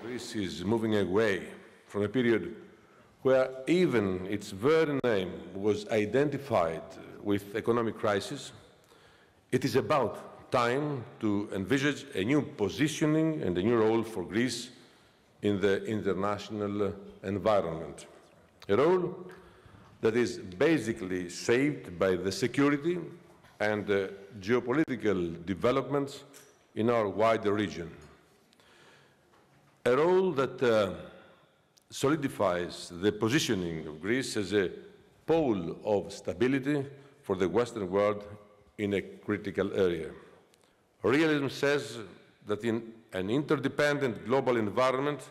Greece is moving away from a period where even its very name was identified with economic crisis. It is about time to envisage a new positioning and a new role for Greece in the international environment. A role that is basically shaped by the security and geopolitical developments in our wider region. A role that solidifies the positioning of Greece as a pole of stability for the Western world in a critical area. Realism says that in an interdependent global environment,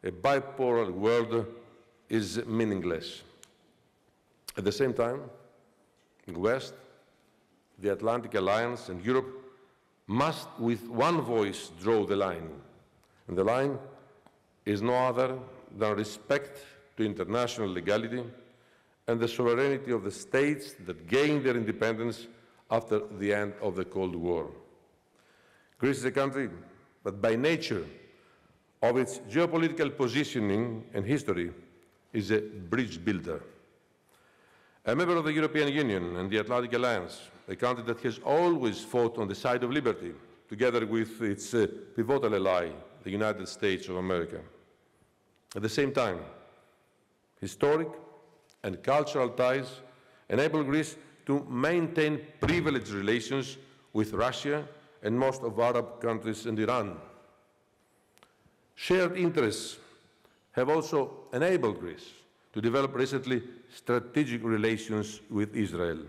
a bipolar world is meaningless. At the same time, the West, the Atlantic Alliance, and Europe must, with one voice, draw the line. And the line is no other than respect to international legality and the sovereignty of the states that gained their independence after the end of the Cold War. Greece is a country that, by nature of its geopolitical positioning and history, is a bridge builder. A member of the European Union and the Atlantic Alliance, a country that has always fought on the side of liberty, together with its pivotal ally, the United States of America. At the same time, historic and cultural ties enable Greece to maintain privileged relations with Russia and most of Arab countries and Iran. Shared interests have also enabled Greece to develop recently strategic relations with Israel.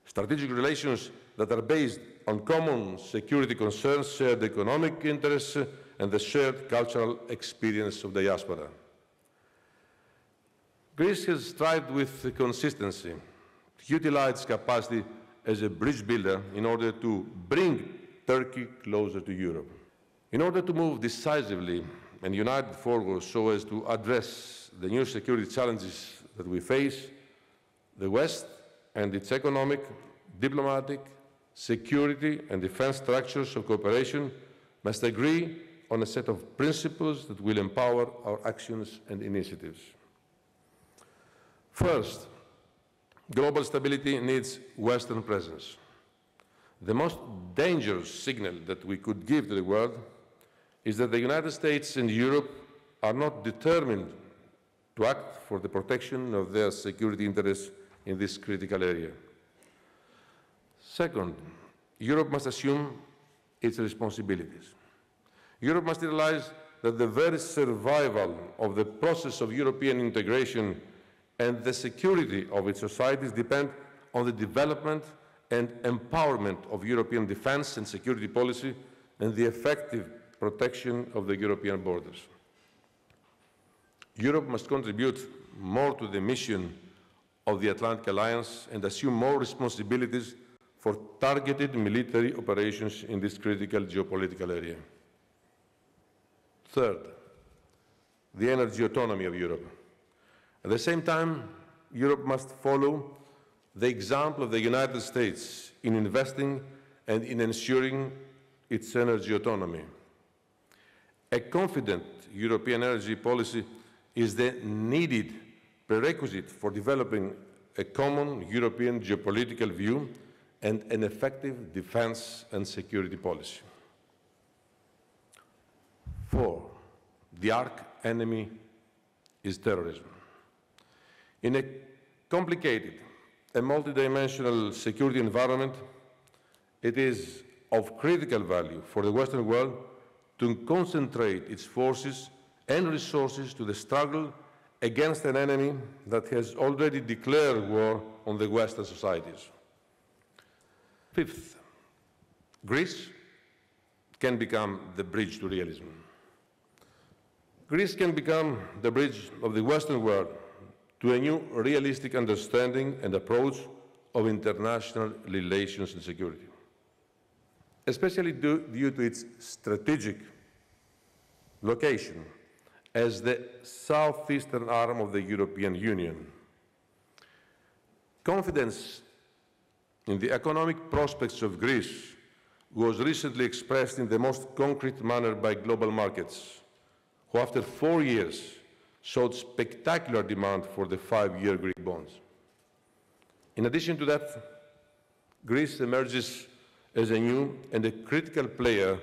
Strategic relations that are based on common security concerns, shared economic interests, and the shared cultural experience of diaspora. Greece has strived with consistency to utilize its capacity as a bridge builder in order to bring Turkey closer to Europe. In order to move decisively and united forward so as to address the new security challenges that we face, the West and its economic, diplomatic, security and defense structures of cooperation must agree on a set of principles that will empower our actions and initiatives. First, global stability needs Western presence. The most dangerous signal that we could give to the world is that the United States and Europe are not determined to act for the protection of their security interests in this critical area. Second, Europe must assume its responsibilities. Europe must realize that the very survival of the process of European integration and the security of its societies depend on the development and empowerment of European defense and security policy and the effective protection of the European borders. Europe must contribute more to the mission of the Atlantic Alliance and assume more responsibilities for targeted military operations in this critical geopolitical area. Third, the energy autonomy of Europe. At the same time, Europe must follow the example of the United States in investing and in ensuring its energy autonomy. A confident European energy policy is the needed prerequisite for developing a common European geopolitical view and an effective defense and security policy. 4. The arch enemy is terrorism. In a complicated and multidimensional security environment, it is of critical value for the Western world to concentrate its forces and resources to the struggle against an enemy that has already declared war on the Western societies. Fifth, Greece can become the bridge to realism. Greece can become the bridge of the Western world to a new realistic understanding and approach of international relations and security, especially due to its strategic location as the southeastern arm of the European Union. Confidence in the economic prospects of Greece was recently expressed in the most concrete manner by global markets, who after 4 years showed spectacular demand for the 5-year Greek bonds. In addition to that, Greece emerges as a new and a critical player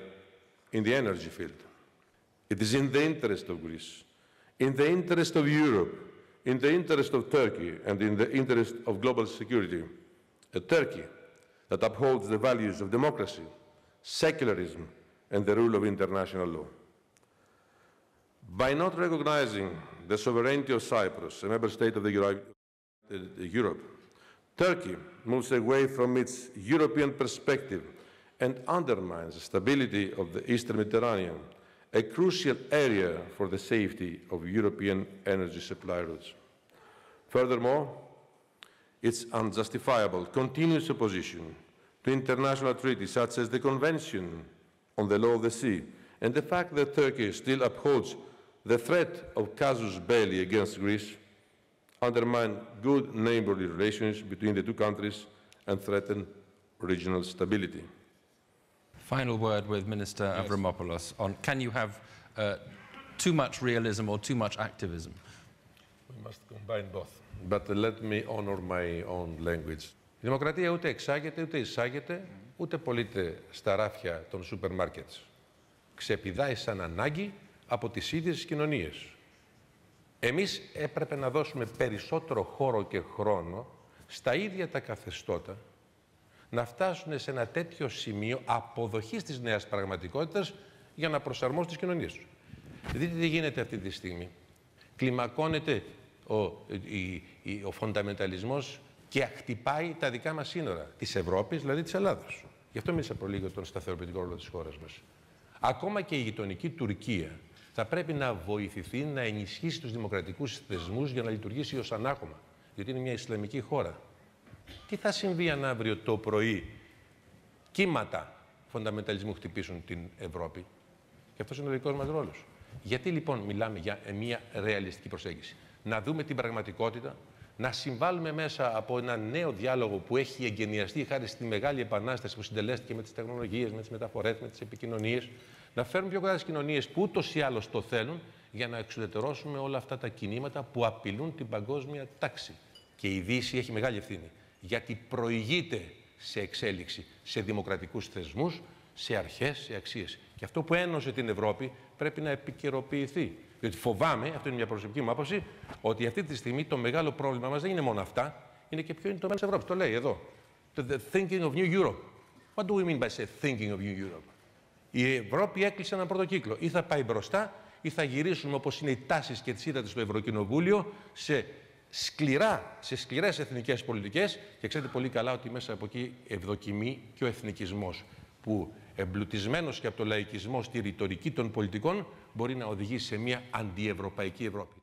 in the energy field. It is in the interest of Greece, in the interest of Europe, in the interest of Turkey, and in the interest of global security, a Turkey that upholds the values of democracy, secularism, and the rule of international law. By not recognizing the sovereignty of Cyprus, a member state of Europe, Turkey moves away from its European perspective and undermines the stability of the Eastern Mediterranean, a crucial area for the safety of European energy supply routes. Furthermore, its unjustifiable continuous opposition to international treaties such as the Convention on the Law of the Sea and the fact that Turkey still upholds the threat of casus belli against Greece undermine good neighborly relations between the two countries and threaten regional stability. Final word with Minister Avramopoulos on can you have too much realism or too much activism? We must combine both. But let me honor my own language. Η δημοκρατία ούτε εξάγεται, ούτε εισάγεται, ούτε πωλείται στα ράφια των σούπερ μάρκετ. Ξεπηδάει σαν ανάγκη από τις ίδιες τις κοινωνίες. Εμείς έπρεπε να δώσουμε περισσότερο χώρο και χρόνο στα ίδια τα καθεστώτα να φτάσουν σε ένα τέτοιο σημείο αποδοχής της νέας πραγματικότητας για να προσαρμόσουν τις κοινωνίες τους. Δείτε τι γίνεται αυτή τη στιγμή. Κλιμακώνεται ο φονταμενταλισμός και χτυπάει τα δικά μας σύνορα, της Ευρώπης, δηλαδή της Ελλάδος. Γι' αυτό μίλησα πολύ για τον σταθεροποιητικό ρόλο της χώρας μας. Ακόμα και η γειτονική Τουρκία θα πρέπει να βοηθηθεί να ενισχύσει τους δημοκρατικούς θεσμούς για να λειτουργήσει ως ανάχωμα, γιατί είναι μια Ισλαμική χώρα. Τι θα συμβεί αν αύριο το πρωί κύματα φονταμενταλισμού χτυπήσουν την Ευρώπη? Και αυτός είναι ο δικός μας ρόλος. Γιατί λοιπόν μιλάμε για μια ρεαλιστική προσέγγιση? Να δούμε την πραγματικότητα, να συμβάλλουμε μέσα από ένα νέο διάλογο που έχει εγκαινιαστεί χάρη στη μεγάλη επανάσταση που συντελέστηκε με τις τεχνολογίες, με τις μεταφορές, με τις επικοινωνίες, να φέρουμε πιο κοντά τις κοινωνίες που ούτως ή άλλως το θέλουν για να εξουδετερώσουμε όλα αυτά τα κινήματα που απειλούν την παγκόσμια τάξη. Και η Δύση έχει μεγάλη ευθύνη, γιατί προηγείται σε εξέλιξη, σε δημοκρατικούς θεσμούς, σε αρχές, σε αξίες. Και αυτό που ένωσε την Ευρώπη πρέπει να επικαιροποιηθεί. Διότι φοβάμαι, αυτό είναι μια προσωπική μου άποψη, ότι αυτή τη στιγμή το μεγάλο πρόβλημα μας δεν είναι μόνο αυτά, είναι και ποιο είναι το μέλλον της Ευρώπης. Το λέει εδώ. The thinking of new Europe. What do we mean by say thinking of new Europe? Η Ευρώπη έκλεισε έναν πρώτο κύκλο. Ή θα πάει μπροστά, ή θα γυρίσουμε όπως είναι οι τάσεις και τις είδατε στο Ευρωκοινοβούλιο, σε σκληρές εθνικές πολιτικές. Και ξέρετε πολύ καλά ότι μέσα από εκεί ευδοκιμεί και ο εθνικισμός, που εμπλουτισμένος και από το λαϊκισμό στη ρητορική των πολιτικών μπορεί να οδηγήσει σε μια αντιευρωπαϊκή Ευρώπη.